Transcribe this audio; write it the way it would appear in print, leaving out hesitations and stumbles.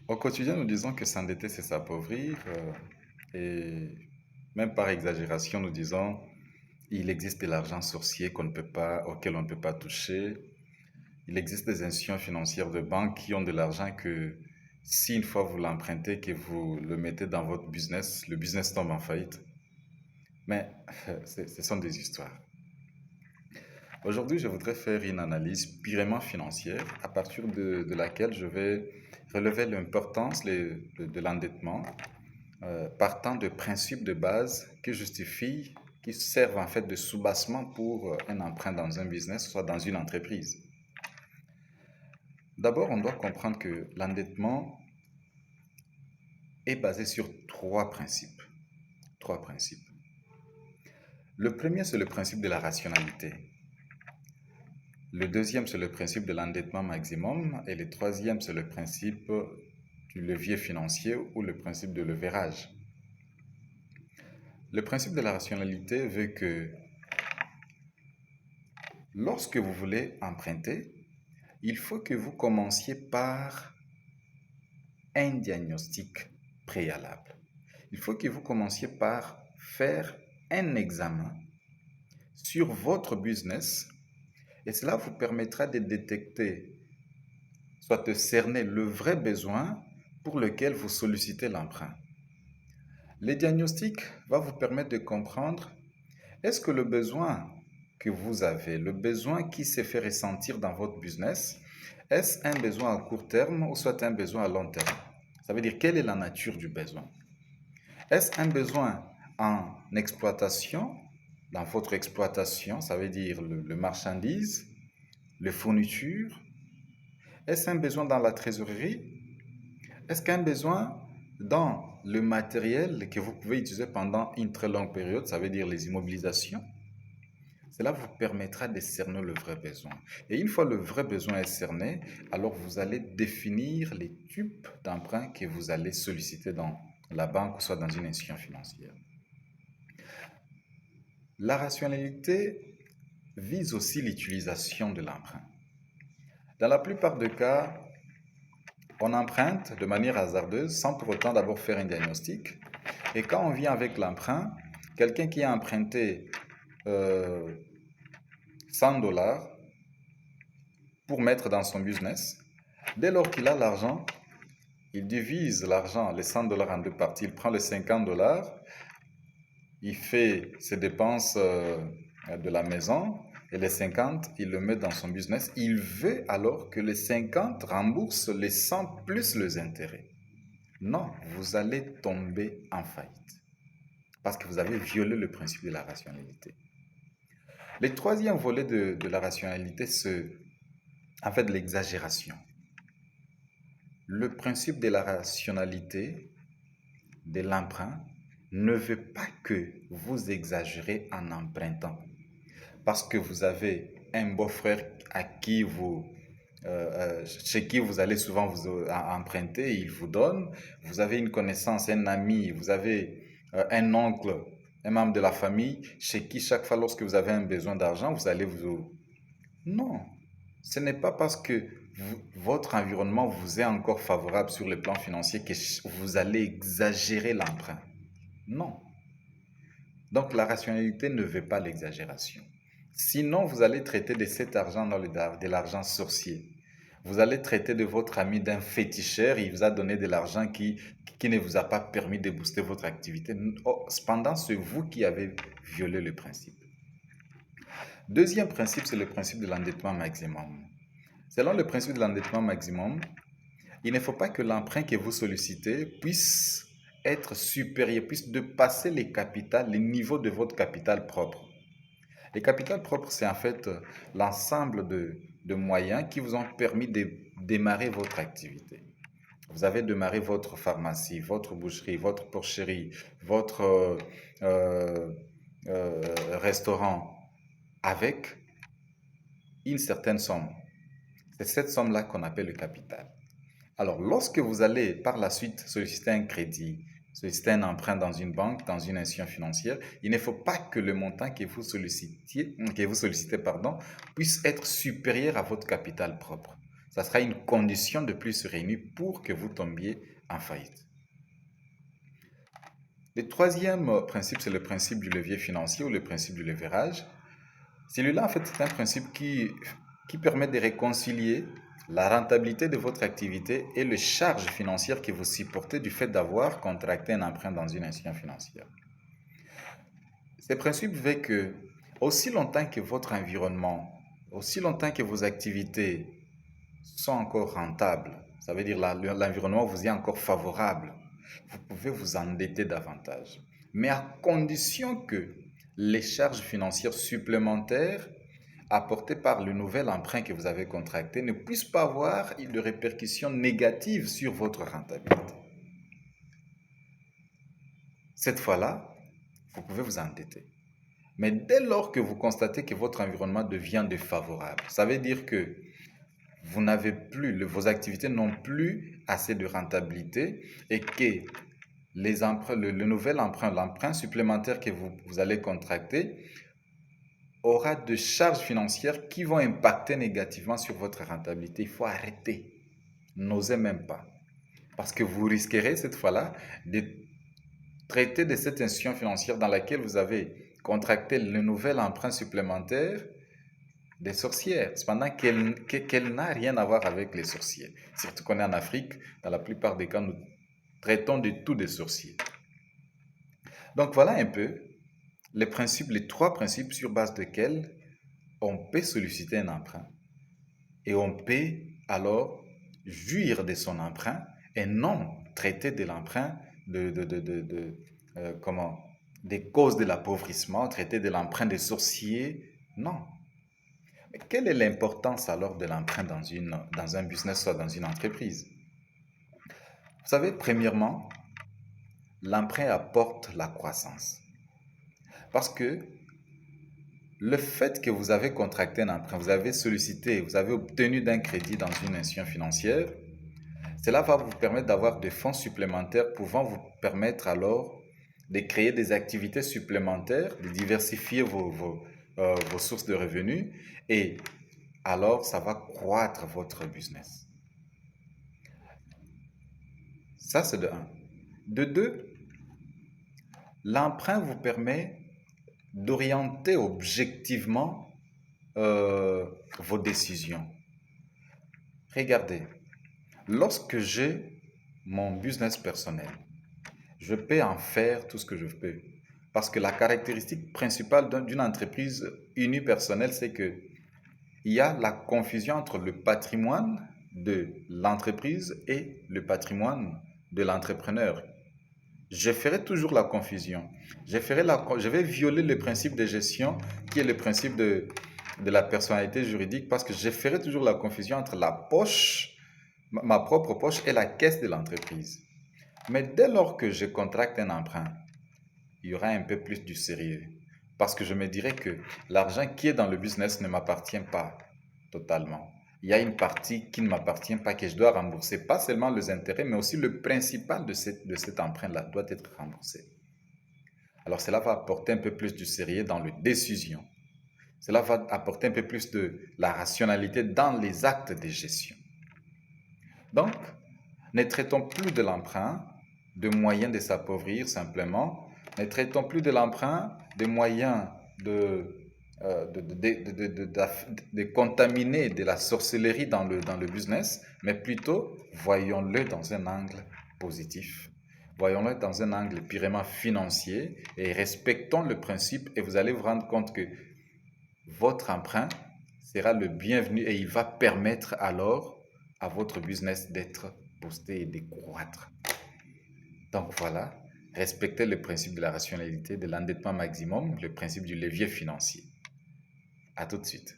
Au quotidien, nous disons que s'endetter, c'est s'appauvrir. Et même par exagération, nous disons il existe de l'argent sorcier auquel on ne peut pas toucher. Il existe des institutions financières de banque qui ont de l'argent que si une fois vous l'empruntez, que vous le mettez dans votre business, le business tombe en faillite. Mais ce sont des histoires. Aujourd'hui, je voudrais faire une analyse purement financière à partir de laquelle je vais relever l'importance de l'endettement, partant de principes de base qui servent en fait de soubassement pour un emprunt dans un business, soit dans une entreprise. D'abord, on doit comprendre que l'endettement est basé sur trois principes. Trois principes. Le premier, c'est le principe de la rationalité. Le deuxième, c'est le principe de l'endettement maximum. Et le troisième, c'est le principe du levier financier ou le principe de leverage. Le principe de la rationalité veut que lorsque vous voulez emprunter, il faut que vous commenciez par un diagnostic préalable. Il faut que vous commenciez par faire un examen sur votre business et cela vous permettra de détecter, soit de cerner le vrai besoin pour lequel vous sollicitez l'emprunt. Le diagnostic va vous permettre de comprendre est-ce que le besoin que vous avez, le besoin qui s'est fait ressentir dans votre business, est-ce un besoin à court terme ou soit un besoin à long terme? Ça veut dire quelle est la nature du besoin? Est-ce un besoin en exploitation, dans votre exploitation, ça veut dire le marchandise, les fournitures? Est-ce un besoin dans la trésorerie? Est-ce qu'un besoin dans le matériel que vous pouvez utiliser pendant une très longue période, ça veut dire les immobilisations? Cela vous permettra de cerner le vrai besoin. Et une fois le vrai besoin est cerné, alors vous allez définir les types d'emprunts que vous allez solliciter dans la banque ou soit dans une institution financière. La rationalité vise aussi l'utilisation de l'emprunt. Dans la plupart des cas, on emprunte de manière hasardeuse sans pour autant d'abord faire un diagnostic. Et quand on vient avec l'emprunt, quelqu'un qui a emprunté 100 dollars pour mettre dans son business, dès lors qu'il a l'argent, il divise l'argent, les 100 dollars en deux parties. Il prend les 50 dollars, il fait ses dépenses de la maison et les 50, il le met dans son business. Il veut alors que les 50 remboursent les 100 plus les intérêts. Non, vous allez tomber en faillite parce que vous avez violé le principe de la rationalité. Le troisième volet de la rationalité, c'est en fait l'exagération. Le principe de la rationalité de l'emprunt ne veut pas que vous exagérez en empruntant. Parce que vous avez un beau-frère chez qui vous allez souvent vous emprunter, il vous donne. Vous avez une connaissance, un ami, vous avez un oncle, un membre de la famille, chez qui chaque fois lorsque vous avez un besoin d'argent, vous allez vous... Non, ce n'est pas parce que votre environnement vous est encore favorable sur le plan financier que vous allez exagérer l'emprunt. Non. Donc la rationalité ne veut pas l'exagération. Sinon, vous allez traiter de cet argent de l'argent sorcier. Vous allez traiter de votre ami d'un féticheur, il vous a donné de l'argent qui ne vous a pas permis de booster votre activité. Oh, cependant, c'est vous qui avez violé le principe. Deuxième principe, c'est le principe de l'endettement maximum. Selon le principe de l'endettement maximum, il ne faut pas que l'emprunt que vous sollicitez puisse être supérieur, puisse dépasser les niveaux de votre capital propre. Le capital propre, c'est en fait l'ensemble de moyens qui vous ont permis de démarrer votre activité. Vous avez démarré votre pharmacie, votre boucherie, votre porcherie, votre euh, restaurant avec une certaine somme. C'est cette somme-là qu'on appelle le capital. Alors, lorsque vous allez par la suite solliciter un crédit, solliciter un emprunt dans une banque, dans une institution financière, il ne faut pas que le montant que vous sollicitez, puisse être supérieur à votre capital propre. Ça sera une condition de plus réunie pour que vous tombiez en faillite. Le troisième principe, c'est le principe du levier financier ou le principe du leverage. Celui-là, en fait, c'est un principe qui permet de réconcilier la rentabilité de votre activité et les charges financières que vous supportez du fait d'avoir contracté un emprunt dans une institution financière. Ce principe veut que, aussi longtemps que votre environnement, aussi longtemps que vos activités sont encore rentables, ça veut dire l'environnement vous est encore favorable, vous pouvez vous endetter davantage. Mais à condition que les charges financières supplémentaires apportées par le nouvel emprunt que vous avez contracté ne puissent pas avoir de répercussions négatives sur votre rentabilité. Cette fois-là, vous pouvez vous endetter. Mais dès lors que vous constatez que votre environnement devient défavorable, ça veut dire que vous n'avez plus, vos activités n'ont plus assez de rentabilité et que le nouvel emprunt, l'emprunt supplémentaire que vous allez contracter aura de charges financières qui vont impacter négativement sur votre rentabilité. Il faut arrêter. N'osez même pas. Parce que vous risquerez cette fois-là de traiter de cette institution financière dans laquelle vous avez contracté le nouvel emprunt supplémentaire des sorcières, cependant qu'elle n'a rien à voir avec les sorciers. Surtout qu'on est en Afrique, dans la plupart des cas, nous traitons de tout des sorciers. Donc voilà un peu les trois principes sur base desquels on peut solliciter un emprunt et on peut alors jouir de son emprunt et non traiter de l'emprunt des causes de l'appauvrissement, traiter de l'emprunt des sorciers. Non. Mais quelle est l'importance alors de l'emprunt dans un business, soit dans une entreprise? Vous savez, premièrement, l'emprunt apporte la croissance. Parce que le fait que vous avez contracté un emprunt, vous avez sollicité, vous avez obtenu d'un crédit dans une institution financière, cela va vous permettre d'avoir des fonds supplémentaires pouvant vous permettre alors de créer des activités supplémentaires, de diversifier vos sources de revenus et alors ça va croître votre business. Ça, c'est de un. De deux, l'emprunt vous permet d'orienter objectivement vos décisions. Regardez, lorsque j'ai mon business personnel, je peux en faire tout ce que je peux. Parce que la caractéristique principale d'une entreprise unipersonnelle, c'est que il y a la confusion entre le patrimoine de l'entreprise et le patrimoine de l'entrepreneur. Je ferai toujours la confusion. Je vais violer le principe de gestion qui est le principe de la personnalité juridique parce que je ferai toujours la confusion entre la poche, ma propre poche et la caisse de l'entreprise. Mais dès lors que je contracte un emprunt, il y aura un peu plus du sérieux. Parce que je me dirais que l'argent qui est dans le business ne m'appartient pas totalement. Il y a une partie qui ne m'appartient pas, que je dois rembourser. Pas seulement les intérêts, mais aussi le principal de cet emprunt-là doit être remboursé. Alors cela va apporter un peu plus de sérieux dans les décisions. Cela va apporter un peu plus de la rationalité dans les actes de gestion. Donc, ne traitons plus de l'emprunt de moyens de s'appauvrir simplement. Ne traitons plus de l'emprunt de moyens de contaminer de la sorcellerie dans le business, mais plutôt voyons-le dans un angle positif. Voyons-le dans un angle purement financier et respectons le principe et vous allez vous rendre compte que votre emprunt sera le bienvenu et il va permettre alors à votre business d'être boosté et de croître. Donc voilà, respectez le principe de la rationalité, de l'endettement maximum, le principe du levier financier. À tout de suite.